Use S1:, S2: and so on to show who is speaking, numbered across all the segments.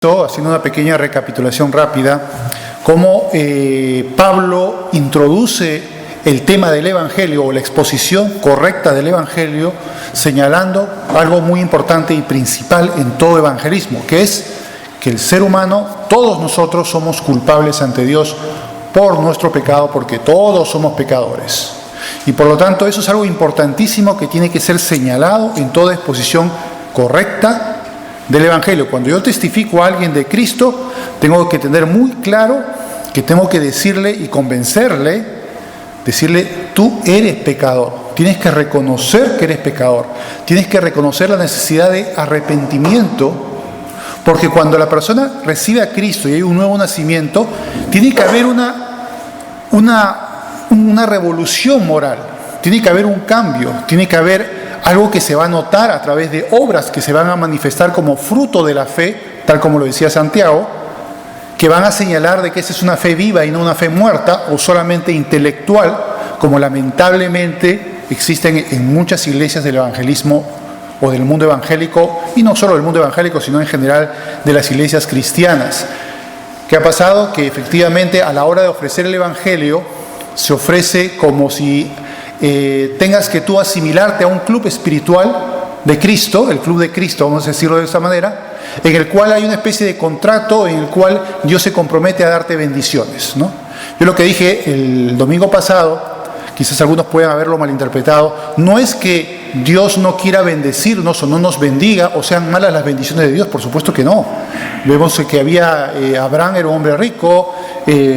S1: Haciendo una pequeña recapitulación rápida, cómo Pablo introduce el tema del Evangelio o la exposición correcta del Evangelio, señalando algo muy importante y principal en todo evangelismo, que es que el ser humano, todos nosotros somos culpables ante Dios por nuestro pecado, porque todos somos pecadores. Y por lo tanto eso es algo importantísimo que tiene que ser señalado en toda exposición correcta del Evangelio. Cuando yo testifico a alguien de Cristo, tengo que tener muy claro que tengo que decirle y convencerle, decirle, tú eres pecador, tienes que reconocer que eres pecador, tienes que reconocer la necesidad de arrepentimiento, porque cuando la persona recibe a Cristo y hay un nuevo nacimiento, tiene que haber una revolución moral, tiene que haber un cambio, tiene que haber algo que se va a notar a través de obras que se van a manifestar como fruto de la fe, tal como lo decía Santiago, que van a señalar de que esa es una fe viva y no una fe muerta o solamente intelectual, como lamentablemente existen en muchas iglesias del evangelismo o del mundo evangélico, y no solo del mundo evangélico, sino en general de las iglesias cristianas. ¿Qué ha pasado? Que efectivamente a la hora de ofrecer el evangelio se ofrece como si tengas que tú asimilarte a un club espiritual de Cristo, el club de Cristo, vamos a decirlo de esa manera, en el cual hay una especie de contrato en el cual Dios se compromete a darte bendiciones, ¿no? Yo lo que dije el domingo pasado, quizás algunos puedan haberlo malinterpretado, no es que Dios no quiera bendecirnos o no nos bendiga o sean malas las bendiciones de Dios, por supuesto que no. Vemos que Abraham era un hombre rico,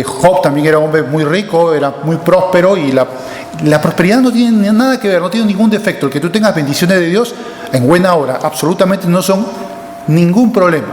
S1: Job también era un hombre muy rico, era muy próspero, y la prosperidad no tiene nada que ver, no tiene ningún defecto. El que tú tengas bendiciones de Dios en buena hora, absolutamente no son ningún problema.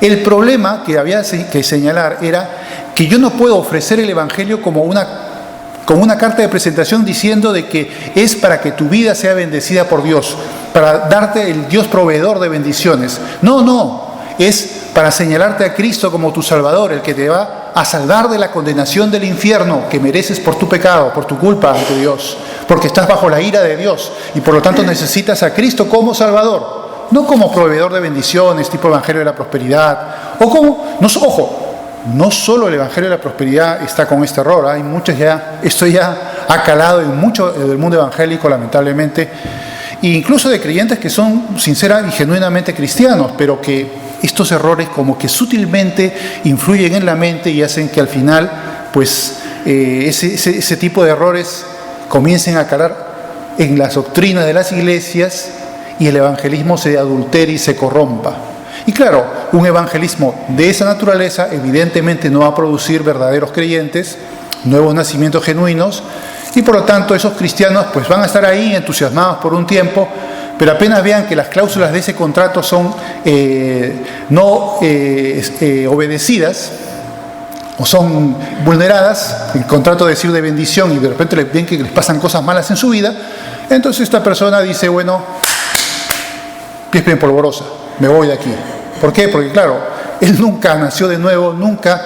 S1: El problema que había que señalar era que yo no puedo ofrecer el Evangelio como una carta de presentación diciendo de que es para que tu vida sea bendecida por Dios, para darte el Dios proveedor de bendiciones. No, es para señalarte a Cristo como tu Salvador, el que te va a salvar de la condenación del infierno que mereces por tu pecado, por tu culpa ante Dios, porque estás bajo la ira de Dios y por lo tanto necesitas a Cristo como Salvador, no como proveedor de bendiciones, tipo Evangelio de la Prosperidad, no solo el Evangelio de la Prosperidad está con este error, hay muchos esto ya ha calado en mucho del mundo evangélico, lamentablemente, e incluso de creyentes que son sincera y genuinamente cristianos, pero que estos errores como que sutilmente influyen en la mente y hacen que al final, pues, ese tipo de errores comiencen a calar en las doctrinas de las iglesias y el evangelismo se adultere y se corrompa. Y claro, un evangelismo de esa naturaleza evidentemente no va a producir verdaderos creyentes, nuevos nacimientos genuinos, y por lo tanto esos cristianos pues van a estar ahí entusiasmados por un tiempo, pero apenas vean que las cláusulas de ese contrato son no obedecidas o son vulneradas, el contrato decir de bendición, y de repente ven que les pasan cosas malas en su vida, entonces esta persona dice, bueno, pies bien polvorosa, me voy de aquí. ¿Por qué? Porque claro, él nunca nació de nuevo, nunca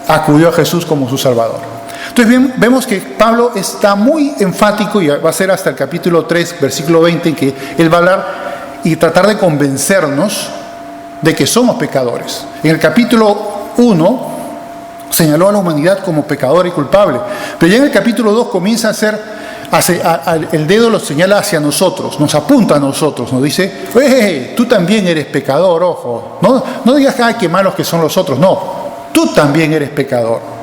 S1: acudió a Jesús como su Salvador. Entonces vemos que Pablo está muy enfático, y va a ser hasta el capítulo 3, versículo 20, en que él va a hablar y tratar de convencernos de que somos pecadores. En el capítulo 1 señaló a la humanidad como pecadora y culpable, pero ya en el capítulo 2 comienza a hacer el dedo lo señala hacia nosotros, nos apunta a nosotros, nos dice, tú también eres pecador, ojo, no digas, ay, qué malos que son los otros, no, tú también eres pecador.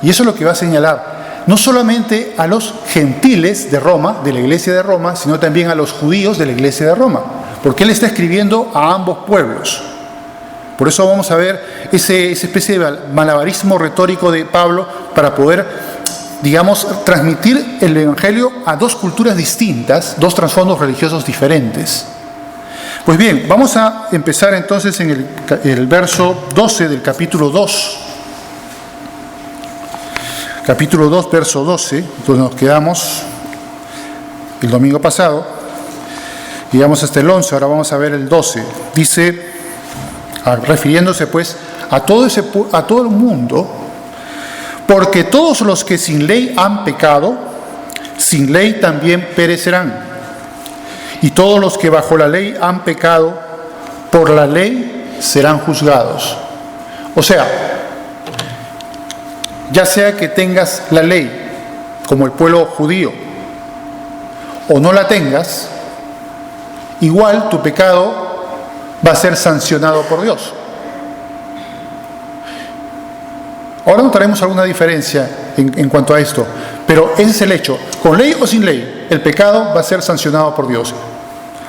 S1: Y eso es lo que va a señalar, no solamente a los gentiles de Roma, de la iglesia de Roma, sino también a los judíos de la iglesia de Roma, porque él está escribiendo a ambos pueblos. Por eso vamos a ver esa especie de malabarismo retórico de Pablo para poder, digamos, transmitir el Evangelio a dos culturas distintas, dos trasfondos religiosos diferentes. Pues bien, vamos a empezar entonces en el verso 12 del capítulo 2. Capítulo 2, verso 12, donde nos quedamos el domingo pasado. Llegamos hasta el 11, ahora vamos a ver el 12. Dice, refiriéndose pues a todo el mundo, porque todos los que sin ley han pecado, sin ley también perecerán. Y todos los que bajo la ley han pecado, por la ley serán juzgados. O sea, ya sea que tengas la ley, como el pueblo judío, o no la tengas, igual tu pecado va a ser sancionado por Dios. Ahora notaremos alguna diferencia en cuanto a esto, pero ese es el hecho. Con ley o sin ley, el pecado va a ser sancionado por Dios.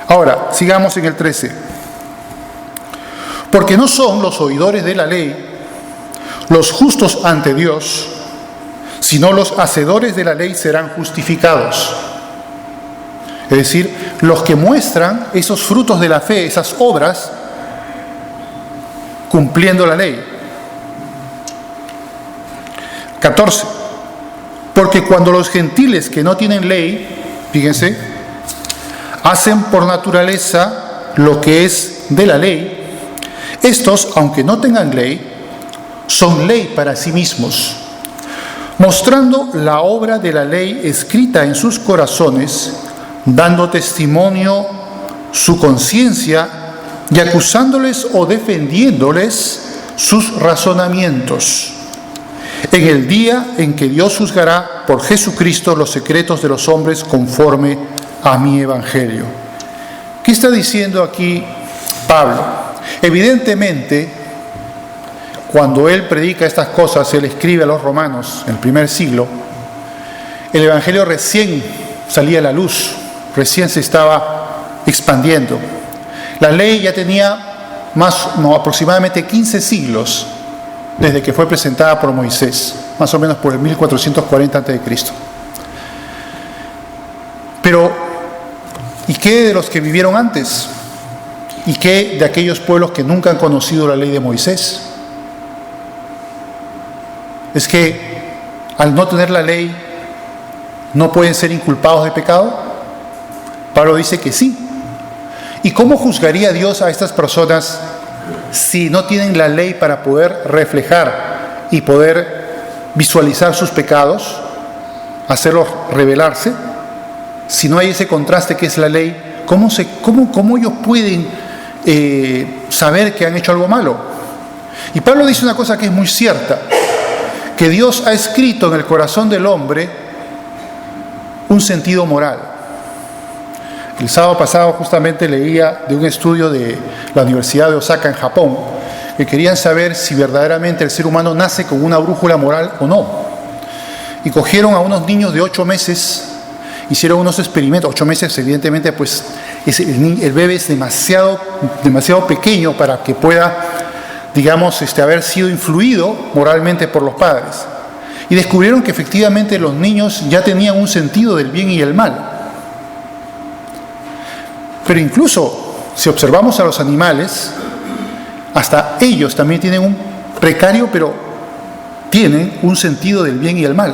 S1: Ahora, sigamos en el 13. Porque no son los oidores de la ley los justos ante Dios, sino los hacedores de la ley serán justificados. Es decir, los que muestran esos frutos de la fe, esas obras, cumpliendo la ley. 14. Porque cuando los gentiles que no tienen ley, fíjense, hacen por naturaleza lo que es de la ley, estos, aunque no tengan ley, son ley para sí mismos, mostrando la obra de la ley escrita en sus corazones, dando testimonio su conciencia y acusándoles o defendiéndoles sus razonamientos, en el día en que Dios juzgará por Jesucristo los secretos de los hombres conforme a mi evangelio. ¿Qué está diciendo aquí Pablo? Evidentemente, cuando él predica estas cosas, él escribe a los romanos en el primer siglo, el evangelio recién salía a la luz, recién se estaba expandiendo. La ley ya tenía aproximadamente 15 siglos desde que fue presentada por Moisés, más o menos por el 1440 a.C. Pero, ¿y qué de los que vivieron antes? ¿Y qué de aquellos pueblos que nunca han conocido la ley de Moisés? Es que al no tener la ley, ¿no pueden ser inculpados de pecado? Pablo dice que sí. ¿Y cómo juzgaría Dios a estas personas si no tienen la ley para poder reflejar y poder visualizar sus pecados, hacerlos revelarse? Si no hay ese contraste que es la ley, ¿cómo ellos pueden saber que han hecho algo malo? Y Pablo dice una cosa que es muy cierta, que Dios ha escrito en el corazón del hombre un sentido moral. El sábado pasado justamente leía de un estudio de la Universidad de Osaka en Japón, que querían saber si verdaderamente el ser humano nace con una brújula moral o no. Y cogieron a unos niños de 8 meses, hicieron unos experimentos. 8 meses, evidentemente, pues el bebé es demasiado pequeño para que pueda, digamos, haber sido influido moralmente por los padres. Y descubrieron que efectivamente los niños ya tenían un sentido del bien y el mal. Pero incluso, si observamos a los animales, hasta ellos también tienen un precario, pero tienen un sentido del bien y el mal.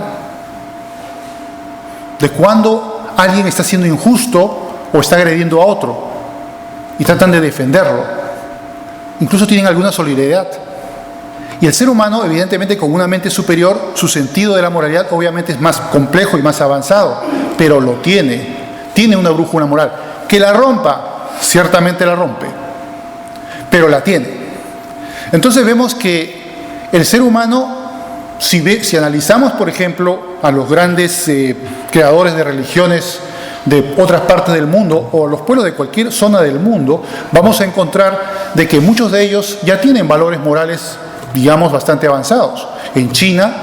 S1: De cuando alguien está siendo injusto o está agrediendo a otro y tratan de defenderlo. Incluso tienen alguna solidaridad. Y el ser humano, evidentemente, con una mente superior, su sentido de la moralidad obviamente es más complejo y más avanzado, pero lo tiene. Tiene una brújula moral. Que la rompa, ciertamente la rompe, pero la tiene. Entonces vemos que el ser humano, si analizamos, por ejemplo, a los grandes creadores de religiones de otras partes del mundo o los pueblos de cualquier zona del mundo, vamos a encontrar de que muchos de ellos ya tienen valores morales, digamos, bastante avanzados. En China,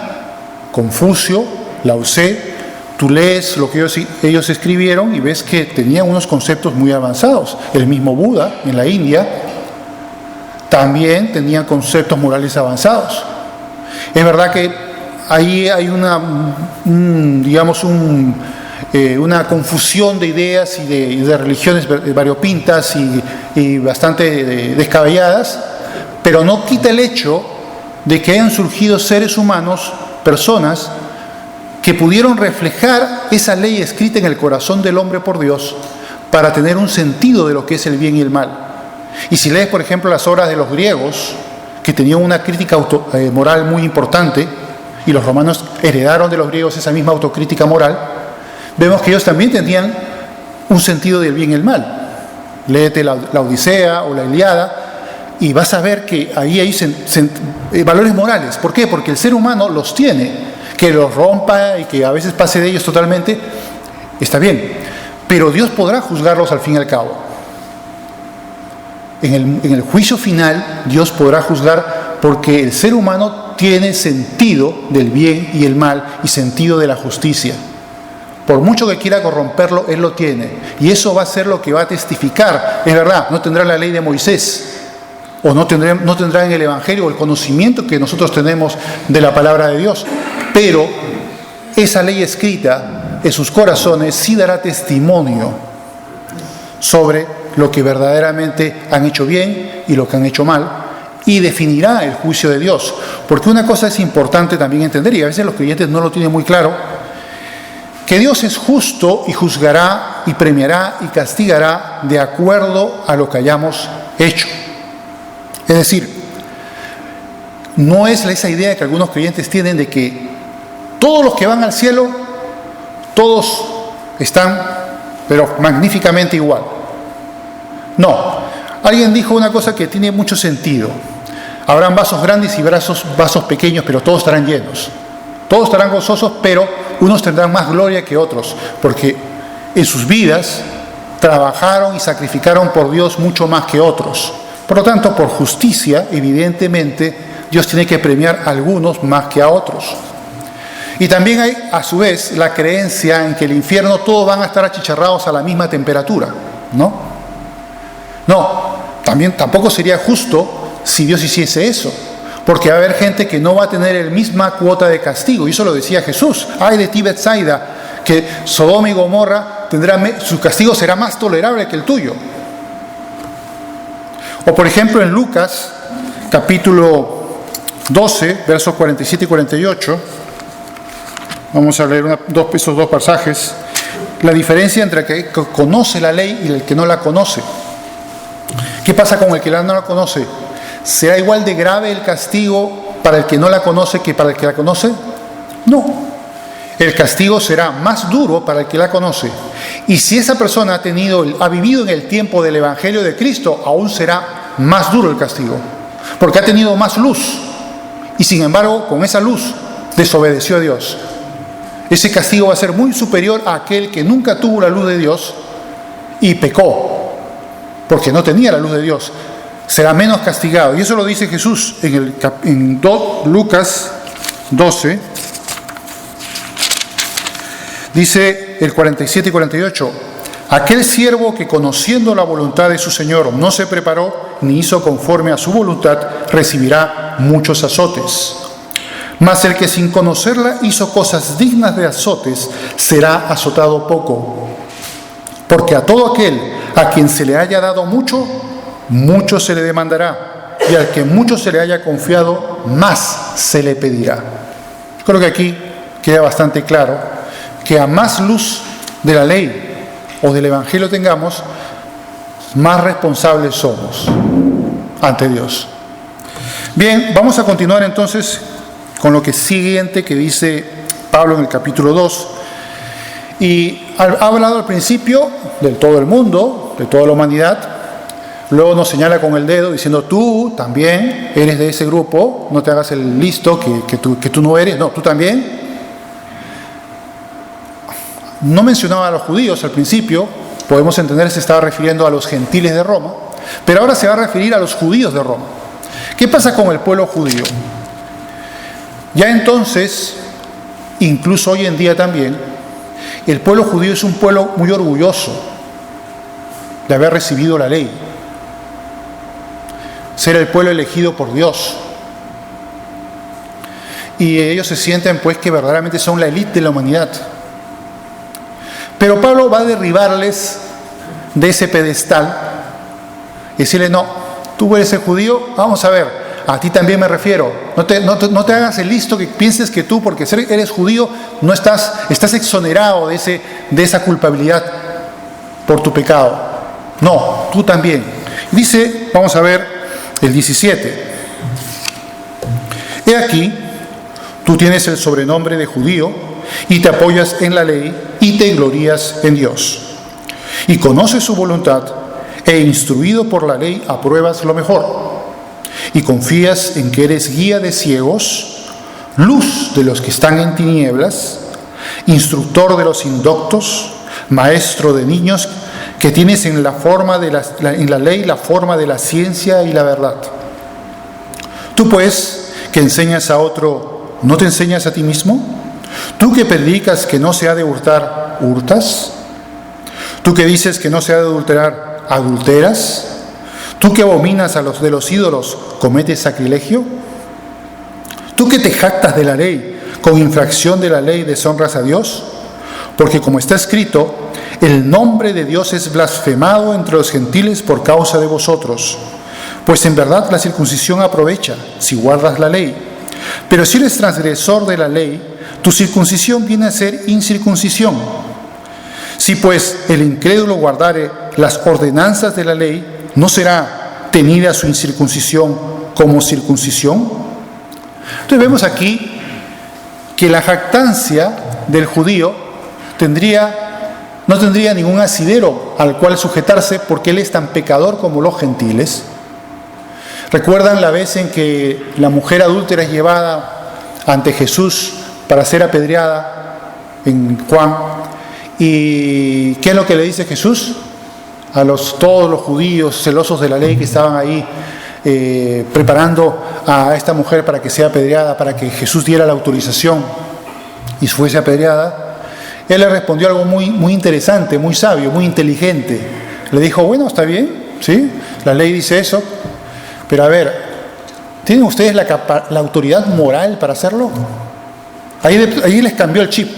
S1: Confucio, Lao Tse, tú lees lo que ellos escribieron y ves que tenían unos conceptos muy avanzados. El mismo Buda, en la India, también tenía conceptos morales avanzados. Es verdad que ahí hay una confusión de ideas y de religiones variopintas y bastante descabelladas, pero no quita el hecho de que hayan surgido seres humanos, personas, que pudieron reflejar esa ley escrita en el corazón del hombre por Dios para tener un sentido de lo que es el bien y el mal. Y si lees, por ejemplo, las obras de los griegos, que tenían una crítica moral muy importante, y los romanos heredaron de los griegos esa misma autocrítica moral, vemos que ellos también tenían un sentido del bien y el mal. Léete la Odisea o la Ilíada, y vas a ver que ahí hay valores morales. ¿Por qué? Porque el ser humano los tiene. Que los rompa y que a veces pase de ellos totalmente, está bien. Pero Dios podrá juzgarlos al fin y al cabo. En el juicio final, Dios podrá juzgar porque el ser humano tiene sentido del bien y el mal y sentido de la justicia. Por mucho que quiera corromperlo, Él lo tiene. Y eso va a ser lo que va a testificar. Es verdad, no tendrá la ley de Moisés, o no tendrá en el Evangelio el conocimiento que nosotros tenemos de la palabra de Dios. Pero esa ley escrita en sus corazones sí dará testimonio sobre lo que verdaderamente han hecho bien y lo que han hecho mal, y definirá el juicio de Dios. Porque una cosa es importante también entender, y a veces los creyentes no lo tienen muy claro, que Dios es justo y juzgará y premiará y castigará de acuerdo a lo que hayamos hecho. Es decir, no es esa idea que algunos creyentes tienen de que todos los que van al cielo, todos están, pero magníficamente igual. No, alguien dijo una cosa que tiene mucho sentido. Habrán vasos grandes y vasos pequeños, pero todos estarán llenos. Todos estarán gozosos, pero unos tendrán más gloria que otros, porque en sus vidas trabajaron y sacrificaron por Dios mucho más que otros. Por lo tanto, por justicia, evidentemente, Dios tiene que premiar a algunos más que a otros. Y también hay, a su vez, la creencia en que el infierno todos van a estar achicharrados a la misma temperatura, ¿no? No, tampoco sería justo si Dios hiciese eso, porque va a haber gente que no va a tener la misma cuota de castigo, y eso lo decía Jesús. Ay de ti, Betsaida, que Sodoma y Gomorra su castigo será más tolerable que el tuyo. O por ejemplo en Lucas, capítulo 12, versos 47 y 48, vamos a leer esos dos pasajes, la diferencia entre el que conoce la ley y el que no la conoce. ¿Qué pasa con el que no la conoce? ¿Será igual de grave el castigo para el que no la conoce que para el que la conoce? No. El castigo será más duro para el que la conoce. Y si esa persona ha vivido en el tiempo del Evangelio de Cristo, aún será más duro el castigo, porque ha tenido más luz. Y sin embargo, con esa luz desobedeció a Dios. Ese castigo va a ser muy superior a aquel que nunca tuvo la luz de Dios y pecó, porque no tenía la luz de Dios. Será menos castigado. Y eso lo dice Jesús en Lucas 12. Dice el 47 y 48. Aquel siervo que conociendo la voluntad de su Señor no se preparó ni hizo conforme a su voluntad, recibirá muchos azotes. Mas el que sin conocerla hizo cosas dignas de azotes, será azotado poco. Porque a todo aquel a quien se le haya dado mucho, mucho se le demandará, y al que mucho se le haya confiado, más se le pedirá. Creo que aquí queda bastante claro que a más luz de la ley o del Evangelio tengamos, más responsables somos ante Dios. Bien, vamos a continuar entonces con lo que siguiente que dice Pablo en el capítulo 2. Y ha hablado al principio de todo el mundo, de toda la humanidad. Luego nos señala con el dedo diciendo, tú también eres de ese grupo, no te hagas el listo que tú no eres, no, tú también. No mencionaba a los judíos al principio, podemos entender que se estaba refiriendo a los gentiles de Roma, pero ahora se va a referir a los judíos de Roma. ¿Qué pasa con el pueblo judío? Ya entonces, incluso hoy en día también, el pueblo judío es un pueblo muy orgulloso de haber recibido la ley, ser el pueblo elegido por Dios. Y ellos se sienten pues que verdaderamente son la élite de la humanidad. Pero Pablo va a derribarles de ese pedestal y decirle, no, tú eres el judío, vamos a ver, a ti también me refiero. No te hagas el listo que pienses que tú, porque eres judío, no estás exonerado de esa culpabilidad por tu pecado. No, tú también. Dice, vamos a ver el 17. He aquí, tú tienes el sobrenombre de judío y te apoyas en la ley y te glorías en Dios. Y conoces su voluntad e instruido por la ley apruebas lo mejor. y confías en que eres guía de ciegos, luz de los que están en tinieblas, instructor de los indoctos, maestro de niños, que tienes en la ley la forma de la ciencia y la verdad. Tú pues, que enseñas a otro, ¿no te enseñas a ti mismo? Tú que predicas que no se ha de hurtar, ¿hurtas? Tú que dices que no se ha de adulterar, ¿adulteras? Tú que abominas a los de los ídolos, ¿cometes sacrilegio? Tú que te jactas de la ley, con infracción de la ley deshonras a Dios, porque como está escrito, el nombre de Dios es blasfemado entre los gentiles por causa de vosotros. Pues en verdad la circuncisión aprovecha, si guardas la ley. Pero si eres transgresor de la ley, tu circuncisión viene a ser incircuncisión. Si pues el incrédulo guardare las ordenanzas de la ley, ¿no será tenida su incircuncisión como circuncisión? Entonces vemos aquí que la jactancia del judío no tendría ningún asidero al cual sujetarse, porque él es tan pecador como los gentiles. ¿Recuerdan la vez en que la mujer adúltera es llevada ante Jesús para ser apedreada en Juan? ¿Y qué es lo que le dice Jesús? A todos los judíos celosos de la ley que estaban ahí preparando a esta mujer para que sea apedreada, para que Jesús diera la autorización y fuese apedreada. Él le respondió algo muy, muy interesante, muy sabio, muy inteligente. Le dijo, bueno, está bien, ¿sí? La ley dice eso, pero a ver, ¿tienen ustedes la autoridad moral para hacerlo? Ahí les cambió el chip.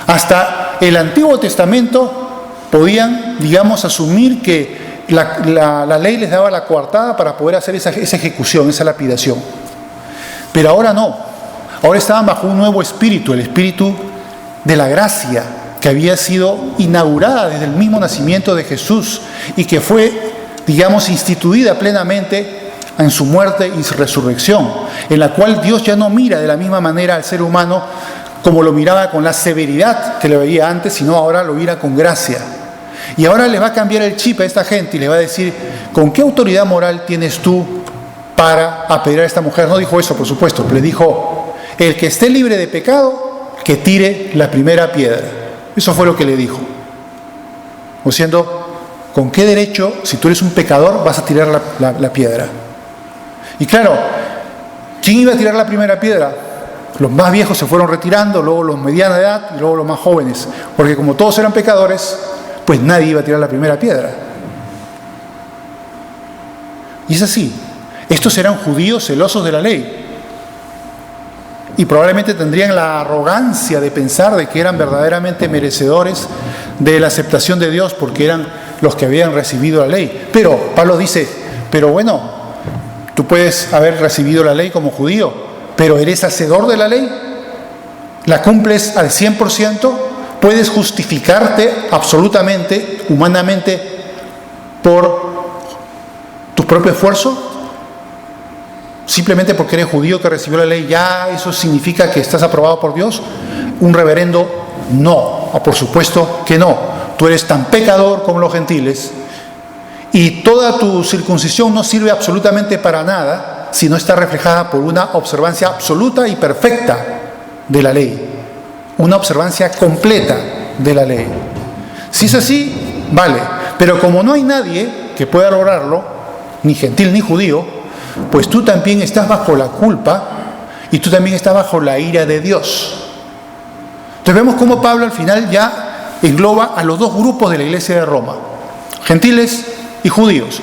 S1: Hasta el Antiguo Testamento podían, digamos, asumir que la ley les daba la coartada para poder hacer esa ejecución, esa lapidación. Pero ahora no. Ahora estaban bajo un nuevo espíritu, el espíritu de la gracia, que había sido inaugurada desde el mismo nacimiento de Jesús y que fue, digamos, instituida plenamente en su muerte y su resurrección, en la cual Dios ya no mira de la misma manera al ser humano como lo miraba con la severidad que lo veía antes, sino ahora lo mira con gracia. Y ahora le va a cambiar el chip a esta gente y le va a decir, ¿con qué autoridad moral tienes tú para apedrear a esta mujer? No dijo eso, por supuesto, pero le dijo, el que esté libre de pecado, que tire la primera piedra. Eso fue lo que le dijo. O siendo, ¿con qué derecho, si tú eres un pecador, vas a tirar la piedra? Y claro, ¿quién iba a tirar la primera piedra? Los más viejos se fueron retirando, luego los mediana edad y luego los más jóvenes. Porque como todos eran pecadores, pues nadie iba a tirar la primera piedra. Y es así. Estos eran judíos celosos de la ley. Y probablemente tendrían la arrogancia de pensar de que eran verdaderamente merecedores de la aceptación de Dios porque eran los que habían recibido la ley. Pero Pablo dice, pero bueno, tú puedes haber recibido la ley como judío, pero ¿eres hacedor de la ley? ¿La cumples al 100%? ¿Puedes justificarte absolutamente, humanamente, por tu propio esfuerzo? Simplemente porque eres judío que recibió la ley, ¿ya eso significa que estás aprobado por Dios? Un reverendo, no, por supuesto que no. Tú eres tan pecador como los gentiles y toda tu circuncisión no sirve absolutamente para nada si no está reflejada por una observancia absoluta y perfecta de la ley, una observancia completa de la ley. Si es así, vale, pero como no hay nadie que pueda lograrlo, ni gentil ni judío, pues tú también estás bajo la culpa y tú también estás bajo la ira de Dios. Entonces vemos cómo Pablo al final ya engloba a los dos grupos de la iglesia de Roma, gentiles y judíos.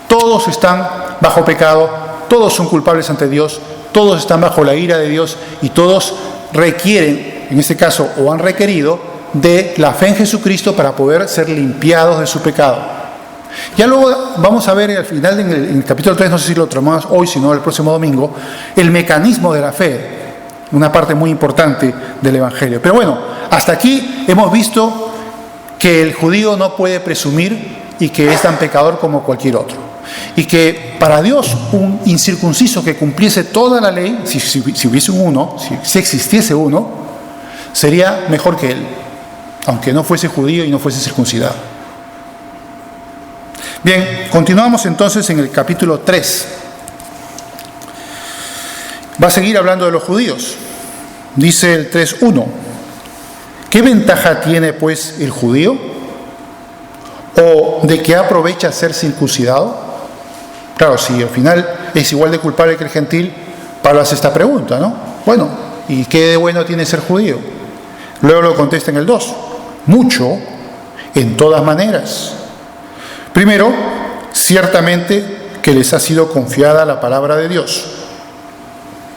S1: Todos están bajo pecado, todos son culpables ante Dios, todos están bajo la ira de Dios y todos requieren, en este caso, o han requerido, de la fe en Jesucristo para poder ser limpiados de su pecado. Ya luego vamos a ver al final en el capítulo 3, no sé si lo tomamos hoy, sino el próximo domingo, el mecanismo de la fe, una parte muy importante del Evangelio. Pero bueno, hasta aquí hemos visto que el judío no puede presumir y que es tan pecador como cualquier otro. Y que para Dios un incircunciso que cumpliese toda la ley, si hubiese uno, si existiese uno, sería mejor que él, aunque no fuese judío y no fuese circuncidado. Bien, continuamos entonces en el capítulo 3. Va a seguir hablando de los judíos. Dice el 3:1. ¿Qué ventaja tiene pues el judío? ¿O de qué aprovecha ser circuncidado? Claro, si al final es igual de culpable que el gentil, Pablo hace esta pregunta, ¿no? Bueno, ¿y qué de bueno tiene ser judío? Luego lo contesta en el 2. Mucho, en todas maneras. Primero, ciertamente que les ha sido confiada la palabra de Dios.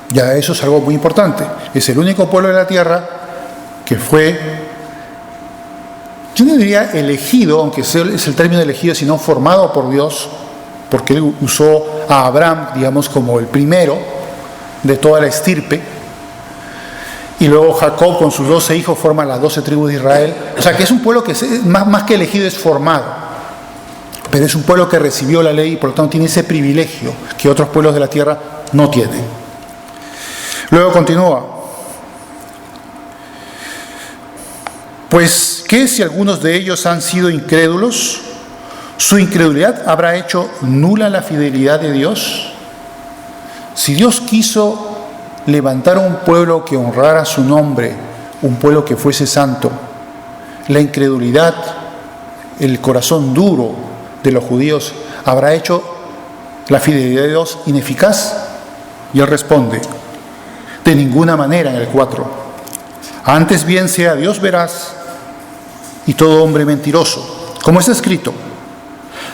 S1: Ya eso es algo muy importante. Es el único pueblo de la tierra que fue, yo no diría elegido, aunque es el término elegido, sino formado por Dios, porque Él usó a Abraham, digamos, como el primero de toda la estirpe, y luego Jacob con sus 12 hijos forma las 12 tribus de Israel. O sea que es un pueblo que más que elegido es formado, pero es un pueblo que recibió la ley y por lo tanto tiene ese privilegio que otros pueblos de la tierra no tienen. Luego continúa. Pues, ¿qué si algunos de ellos han sido incrédulos? ¿Su incredulidad habrá hecho nula la fidelidad de Dios? Si Dios quiso levantar un pueblo que honrara su nombre, un pueblo que fuese santo, la incredulidad, el corazón duro de los judíos, ¿habrá hecho la fidelidad de Dios ineficaz? Y Él responde, de ninguna manera, en el 4. Antes bien sea Dios veraz y todo hombre mentiroso, como está escrito,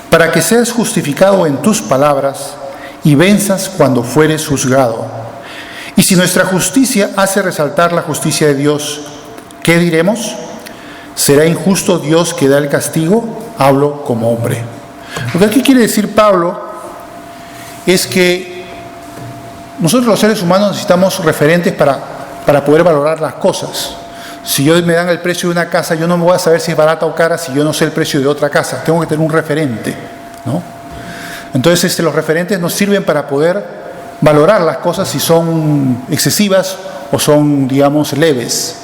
S1: para que seas justificado en tus palabras y venzas cuando fueres juzgado. Y si nuestra justicia hace resaltar la justicia de Dios, ¿qué diremos? ¿Será injusto Dios que da el castigo? Hablo como hombre. Lo que aquí quiere decir Pablo es que nosotros los seres humanos necesitamos referentes para poder valorar las cosas. Si yo me dan el precio de una casa, yo no me voy a saber si es barata o cara si yo no sé el precio de otra casa. Tengo que tener un referente, ¿no? Entonces los referentes nos sirven para poder valorar las cosas si son excesivas o son, digamos, leves.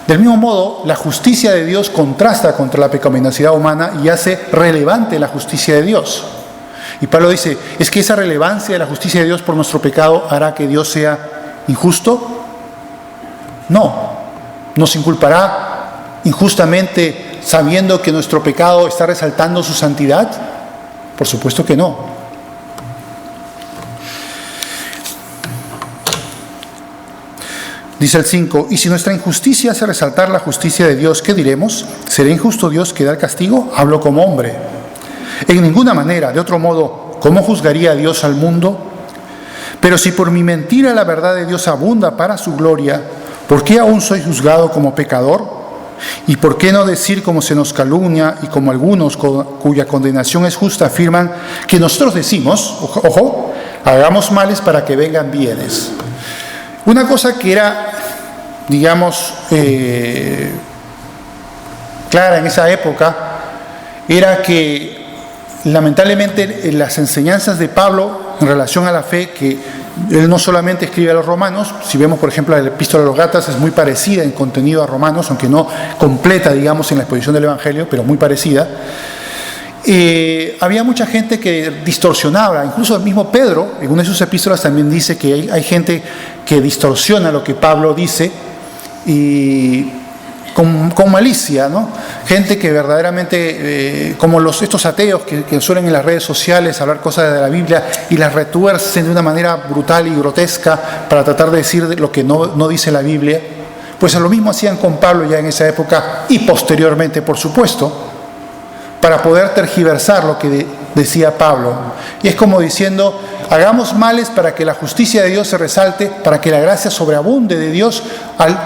S1: Del mismo modo, la justicia de Dios contrasta contra la pecaminosidad humana y hace relevante la justicia de Dios. Y Pablo dice, ¿es que esa relevancia de la justicia de Dios por nuestro pecado hará que Dios sea injusto? No. ¿Nos inculpará injustamente sabiendo que nuestro pecado está resaltando su santidad? Por supuesto que no. Dice el 5, y si nuestra injusticia hace resaltar la justicia de Dios, ¿qué diremos? ¿Será injusto Dios que da el castigo? Hablo como hombre. En ninguna manera, de otro modo, ¿cómo juzgaría Dios al mundo? Pero si por mi mentira la verdad de Dios abunda para su gloria, ¿por qué aún soy juzgado como pecador? ¿Y por qué no decir como se nos calumnia y como algunos cuya condenación es justa afirman que nosotros decimos, ojo, hagamos males para que vengan bienes? Una cosa que era, digamos, clara en esa época era que lamentablemente las enseñanzas de Pablo en relación a la fe, que él no solamente escribe a los romanos, si vemos por ejemplo la epístola a los Gálatas es muy parecida en contenido a Romanos, aunque no completa, digamos, en la exposición del Evangelio, pero muy parecida. Había mucha gente que distorsionaba, incluso el mismo Pedro, en una de sus epístolas también dice que hay gente que distorsiona lo que Pablo dice y con malicia, ¿no? Gente que verdaderamente, como estos ateos que suelen en las redes sociales hablar cosas de la Biblia y las retuercen de una manera brutal y grotesca para tratar de decir lo que no dice la Biblia, pues lo mismo hacían con Pablo ya en esa época y posteriormente, por supuesto, para poder tergiversar lo que decía Pablo. Y es como diciendo, hagamos males para que la justicia de Dios se resalte, para que la gracia sobreabunde de Dios al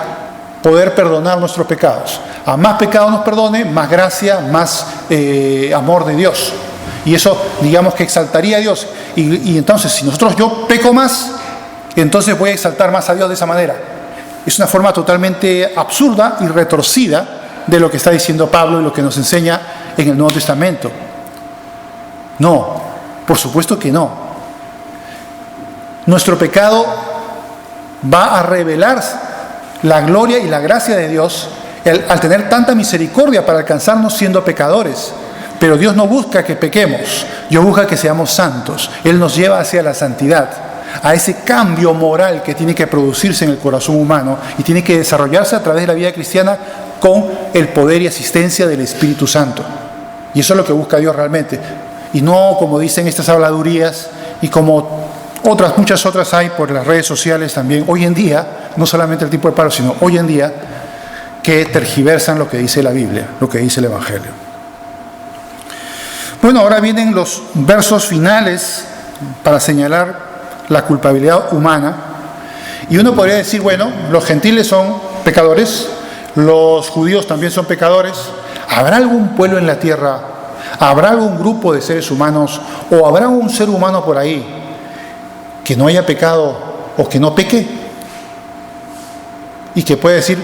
S1: poder perdonar nuestros pecados. A más pecado nos perdone, más gracia, más amor de Dios. Y eso, digamos, que exaltaría a Dios. Y entonces, si yo peco más, entonces voy a exaltar más a Dios de esa manera. Es una forma totalmente absurda y retorcida de lo que está diciendo Pablo y lo que nos enseña en el Nuevo Testamento. No, por supuesto que no. Nuestro pecado va a revelar la gloria y la gracia de Dios al tener tanta misericordia para alcanzarnos siendo pecadores. Pero Dios no busca que pequemos, Dios busca que seamos santos. Él nos lleva hacia la santidad. a ese cambio moral que tiene que producirse en el corazón humano y tiene que desarrollarse a través de la vida cristiana con el poder y asistencia del Espíritu Santo. Y eso es lo que busca Dios realmente. Y no como dicen estas habladurías y como muchas otras hay por las redes sociales también, hoy en día, no solamente el tipo de Pablo, sino hoy en día, que tergiversan lo que dice la Biblia, lo que dice el Evangelio. Bueno, ahora vienen los versos finales para señalar la culpabilidad humana. Y uno podría decir, bueno, los gentiles son pecadores, los judíos también son pecadores. ¿Habrá algún pueblo en la tierra? ¿Habrá algún grupo de seres humanos? ¿O habrá un ser humano por ahí que no haya pecado o que no peque? Y que puede decir,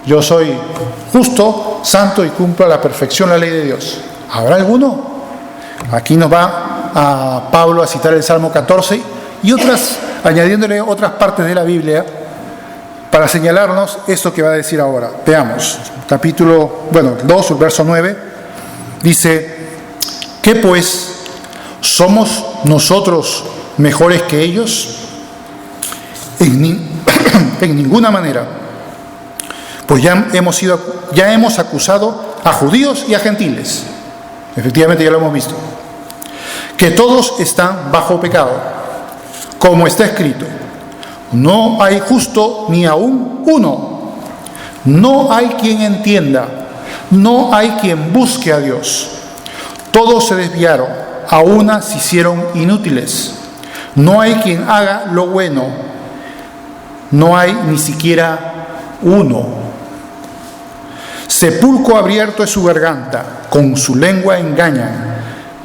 S1: yo soy justo, santo y cumplo a la perfección la ley de Dios. ¿Habrá alguno? Aquí nos va a Pablo a citar el Salmo 14 y añadiéndole otras partes de la Biblia para señalarnos esto que va a decir ahora. Veamos, capítulo 2, el verso 9, dice, ¿qué pues? ¿Somos nosotros mejores que ellos? En ninguna manera. Pues ya hemos acusado a judíos y a gentiles. Efectivamente ya lo hemos visto. Que todos están bajo pecado, como está escrito. No hay justo ni aún uno. No hay quien entienda. No hay quien busque a Dios. Todos se desviaron, a una se hicieron inútiles. No hay quien haga lo bueno. No hay ni siquiera uno. Sepulcro abierto es su garganta, con su lengua engañan.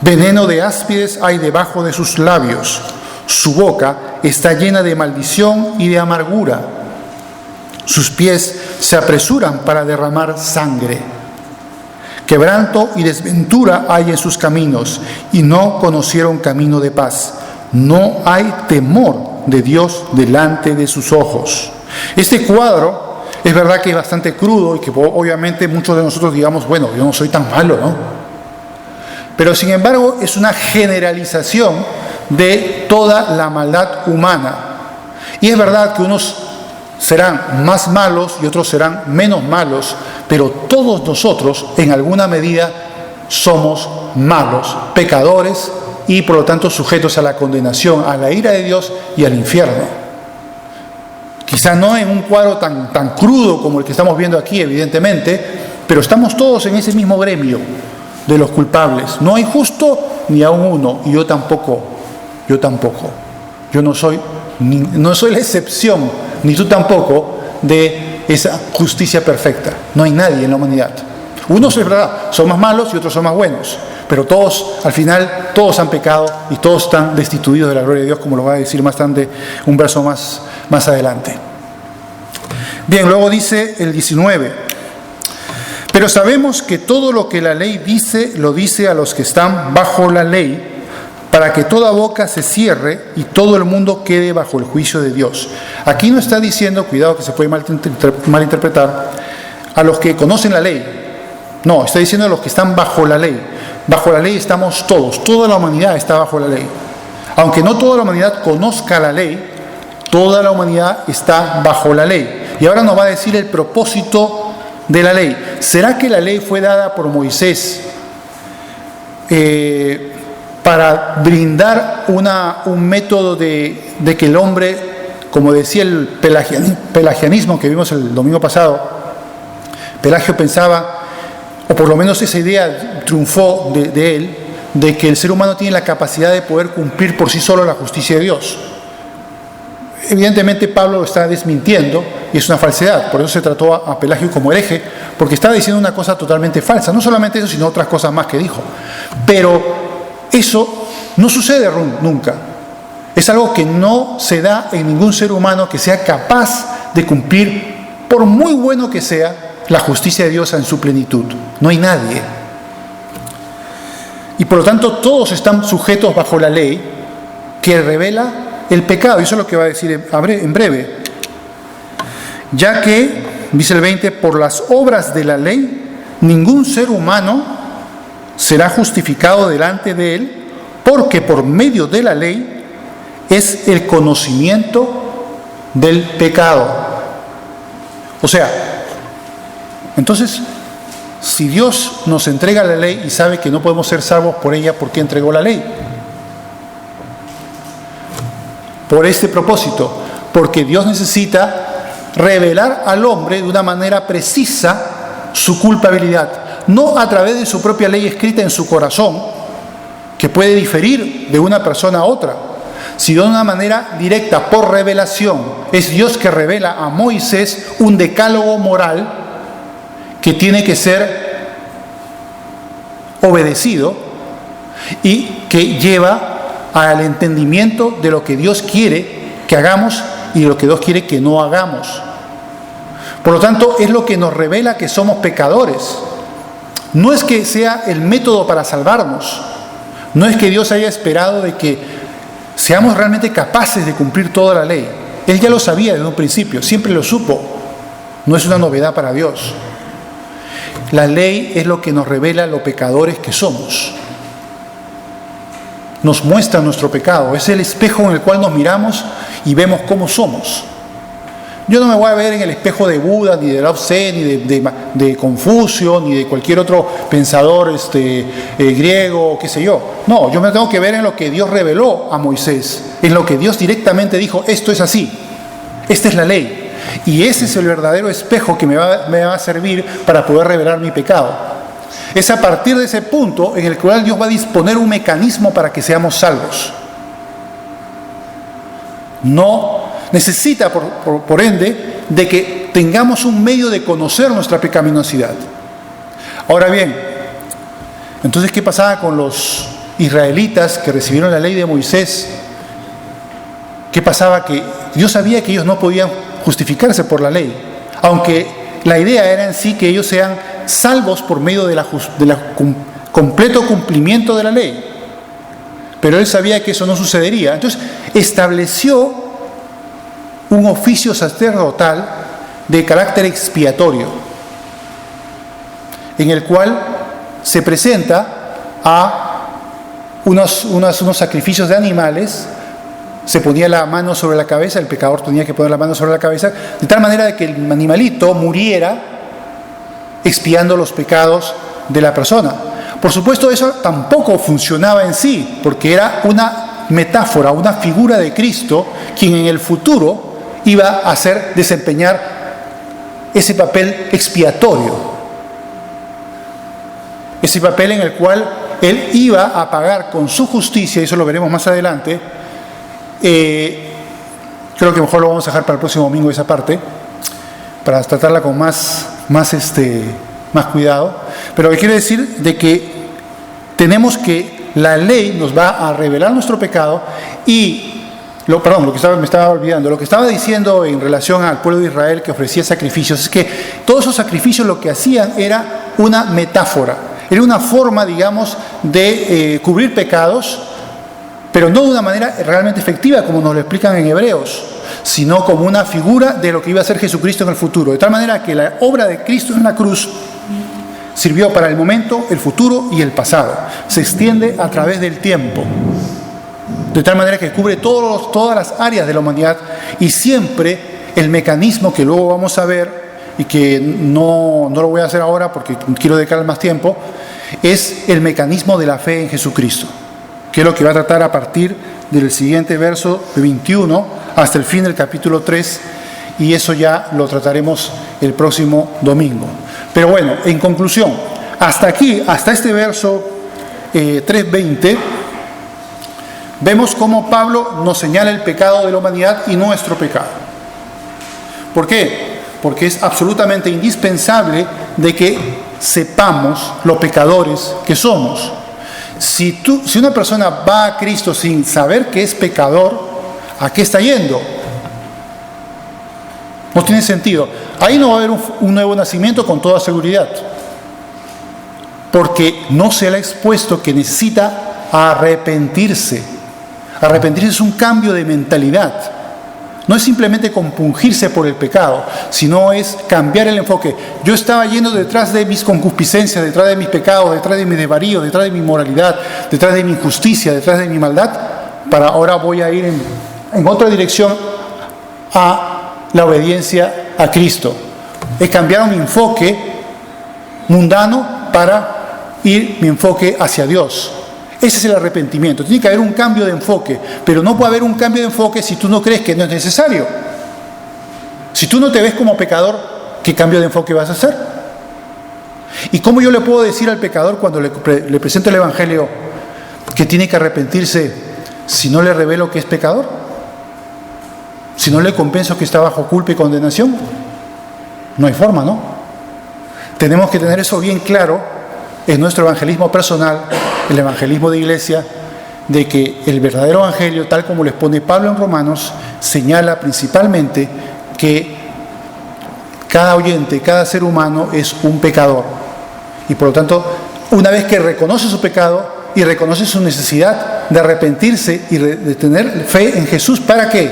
S1: Veneno de áspides hay debajo de sus labios. Su boca está llena de maldición y de amargura. Sus pies se apresuran para derramar sangre. Quebranto y desventura hay en sus caminos, y no conocieron camino de paz. No hay temor de Dios delante de sus ojos. Este cuadro es verdad que es bastante crudo y que obviamente muchos de nosotros digamos, bueno, yo no soy tan malo, ¿no? Pero sin embargo es una generalización de toda la maldad humana. Y es verdad que unos serán más malos y otros serán menos malos, pero todos nosotros en alguna medida somos malos, pecadores y por lo tanto sujetos a la condenación, a la ira de Dios y al infierno. Quizá no en un cuadro tan crudo como el que estamos viendo aquí, evidentemente, pero estamos todos en ese mismo gremio de los culpables. No hay justo ni aún uno, y yo tampoco. Yo no soy la excepción, ni tú tampoco, de esa justicia perfecta. No hay nadie en la humanidad. Unos, es verdad, son más malos y otros son más buenos, pero todos, al final, todos han pecado y todos están destituidos de la gloria de Dios, como lo va a decir más tarde, un verso más adelante. Bien, luego dice el 19. Pero sabemos que todo lo que la ley dice, lo dice a los que están bajo la ley, para que toda boca se cierre y todo el mundo quede bajo el juicio de Dios. Aquí no está diciendo, cuidado que se puede malinterpretar, a los que conocen la ley. No, está diciendo a los que están bajo la ley. Bajo la ley estamos todos, toda la humanidad está bajo la ley. Aunque no toda la humanidad conozca la ley, toda la humanidad está bajo la ley. Y ahora nos va a decir el propósito de la ley. ¿Será que la ley fue dada por Moisés para brindar un método de que el hombre, como decía el pelagianismo que vimos el domingo pasado, Pelagio pensaba, o por lo menos esa idea triunfó de él, de que el ser humano tiene la capacidad de poder cumplir por sí solo la justicia de Dios? Evidentemente Pablo lo está desmintiendo y es una falsedad, por eso se trató a Pelagio como hereje, porque estaba diciendo una cosa totalmente falsa, no solamente eso, sino otras cosas más que dijo. Pero eso no sucede nunca, es algo que no se da en ningún ser humano que sea capaz de cumplir, por muy bueno que sea, la justicia de Dios en su plenitud. No hay nadie. Y por lo tanto todos están sujetos bajo la ley que revela el pecado, y eso es lo que va a decir en breve. Ya que, dice el 20, por las obras de la ley, ningún ser humano será justificado delante de él, porque por medio de la ley es el conocimiento del pecado. O sea, entonces, si Dios nos entrega la ley y sabe que no podemos ser salvos por ella, ¿por qué entregó la ley? Por este propósito, porque Dios necesita revelar al hombre de una manera precisa su culpabilidad, no a través de su propia ley escrita en su corazón, que puede diferir de una persona a otra, sino de una manera directa, por revelación. Es Dios que revela a Moisés un decálogo moral que tiene que ser obedecido y que lleva al entendimiento de lo que Dios quiere que hagamos y de lo que Dios quiere que no hagamos. Por lo tanto, es lo que nos revela que somos pecadores. No es que sea el método para salvarnos, no es que Dios haya esperado de que seamos realmente capaces de cumplir toda la ley. Él ya lo sabía desde un principio, siempre lo supo. No es una novedad para Dios. La ley es lo que nos revela lo pecadores que somos. Nos muestra nuestro pecado, es el espejo en el cual nos miramos y vemos cómo somos. Yo no me voy a ver en el espejo de Buda, ni de Lao Tse, ni de Confucio, ni de cualquier otro pensador griego, qué sé yo. No, yo me tengo que ver en lo que Dios reveló a Moisés, en lo que Dios directamente dijo, esto es así, esta es la ley. Y ese es el verdadero espejo que me va a servir para poder revelar mi pecado. Es a partir de ese punto en el cual Dios va a disponer un mecanismo para que seamos salvos. No necesita, por ende, de que tengamos un medio de conocer nuestra pecaminosidad. Ahora bien, entonces, ¿qué pasaba con los israelitas que recibieron la ley de Moisés? ¿Qué pasaba? Que Dios sabía que ellos no podían justificarse por la ley, aunque la idea era en sí que ellos sean salvos por medio de completo cumplimiento de la ley. Pero él sabía que eso no sucedería. Entonces estableció un oficio sacerdotal de carácter expiatorio, en el cual se presenta a unos sacrificios de animales. Se ponía la mano sobre la cabeza, el pecador tenía que poner la mano sobre la cabeza, de tal manera de que el animalito muriera expiando los pecados de la persona. Por supuesto, eso tampoco funcionaba en sí, porque era una metáfora, una figura de Cristo, quien en el futuro iba a desempeñar ese papel expiatorio, ese papel en el cual Él iba a pagar con su justicia, y eso lo veremos más adelante. Creo que mejor lo vamos a dejar para el próximo domingo esa parte, para tratarla con más cuidado. Pero lo que quiere decir de que tenemos que la ley nos va a revelar nuestro pecado y me estaba olvidando, lo que estaba diciendo en relación al pueblo de Israel que ofrecía sacrificios, es que todos esos sacrificios lo que hacían era una metáfora, era una forma, digamos, de cubrir pecados, pero no de una manera realmente efectiva, como nos lo explican en Hebreos, sino como una figura de lo que iba a ser Jesucristo en el futuro. De tal manera que la obra de Cristo en la cruz sirvió para el momento, el futuro y el pasado. Se extiende a través del tiempo. De tal manera que cubre todas las áreas de la humanidad, y siempre el mecanismo que luego vamos a ver, y que no lo voy a hacer ahora porque quiero dedicar más tiempo, es el mecanismo de la fe en Jesucristo, que es lo que va a tratar a partir del siguiente verso 21 hasta el fin del capítulo 3, y eso ya lo trataremos el próximo domingo. Pero bueno, en conclusión, hasta aquí, hasta este verso 3:20, vemos cómo Pablo nos señala el pecado de la humanidad y nuestro pecado. ¿Por qué? Porque es absolutamente indispensable de que sepamos los pecadores que somos. Si una persona va a Cristo sin saber que es pecador, ¿a qué está yendo? No tiene sentido. Ahí no va a haber un nuevo nacimiento con toda seguridad, porque no se le ha expuesto que necesita arrepentirse. Arrepentirse es un cambio de mentalidad. no es simplemente compungirse por el pecado, sino es cambiar el enfoque. Yo estaba yendo detrás de mis concupiscencias, detrás de mis pecados, detrás de mi desvarío, detrás de mi moralidad, detrás de mi injusticia, detrás de mi maldad, para ahora voy a ir en otra dirección, a la obediencia a Cristo. Es cambiar mi enfoque mundano para ir mi enfoque hacia Dios. Ese es el arrepentimiento. Tiene que haber un cambio de enfoque, pero no puede haber un cambio de enfoque si tú no crees que no es necesario. Si tú no te ves como pecador, ¿qué cambio de enfoque vas a hacer? ¿Y cómo yo le puedo decir al pecador cuando le presento el Evangelio que tiene que arrepentirse si no le revelo que es pecador? Si no le compenso que está bajo culpa y condenación. No hay forma, ¿no? Tenemos que tener eso bien claro en nuestro evangelismo personal, el evangelismo de iglesia, de que el verdadero evangelio, tal como lo expone Pablo en Romanos, señala principalmente que cada oyente, cada ser humano es un pecador. Y por lo tanto, una vez que reconoce su pecado y reconoce su necesidad de arrepentirse y de tener fe en Jesús, ¿para qué?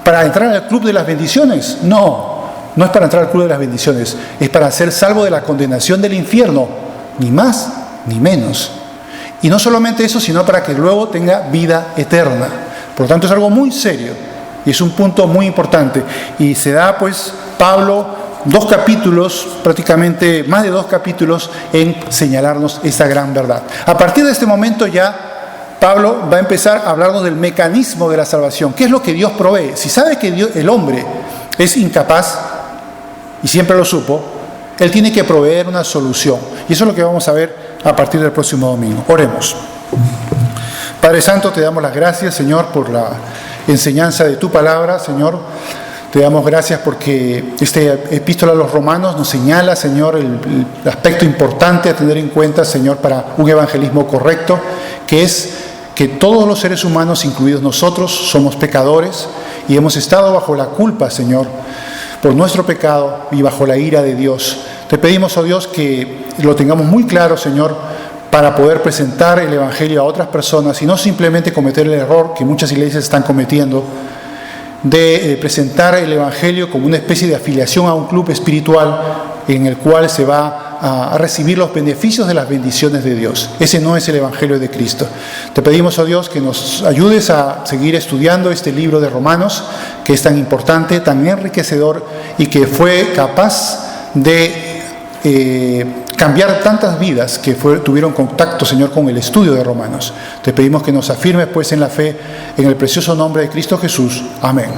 S1: ¿Para entrar al club de las bendiciones? No es para entrar al club de las bendiciones, es para ser salvo de la condenación del infierno, ni más ni menos. Y no solamente eso, sino para que luego tenga vida eterna. Por lo tanto, es algo muy serio y es un punto muy importante. Y se da, pues, Pablo 2 capítulos, prácticamente más de 2 capítulos, en señalarnos esta gran verdad. A partir de este momento ya Pablo va a empezar a hablarnos del mecanismo de la salvación. ¿Qué es lo que Dios provee? Si sabe que el hombre es incapaz, y siempre lo supo, él tiene que proveer una solución. Y eso es lo que vamos a ver a partir del próximo domingo. Oremos. Padre Santo, te damos las gracias, Señor, por la enseñanza de tu palabra, Señor. Te damos gracias porque esta epístola a los romanos nos señala, Señor, el aspecto importante a tener en cuenta, Señor, para un evangelismo correcto, que es que todos los seres humanos, incluidos nosotros, somos pecadores y hemos estado bajo la culpa, Señor, por nuestro pecado y bajo la ira de Dios. Te pedimos, oh Dios, que lo tengamos muy claro, Señor, para poder presentar el Evangelio a otras personas y no simplemente cometer el error que muchas iglesias están cometiendo de presentar el Evangelio como una especie de afiliación a un club espiritual en el cual se va a recibir los beneficios de las bendiciones de Dios. Ese no es el Evangelio de Cristo. Te pedimos, oh Dios, que nos ayudes a seguir estudiando este libro de Romanos, que es tan importante, tan enriquecedor y que fue capaz de cambiar tantas vidas que tuvieron contacto, Señor, con el estudio de Romanos. Te pedimos que nos afirmes, pues, en la fe, en el precioso nombre de Cristo Jesús. Amén.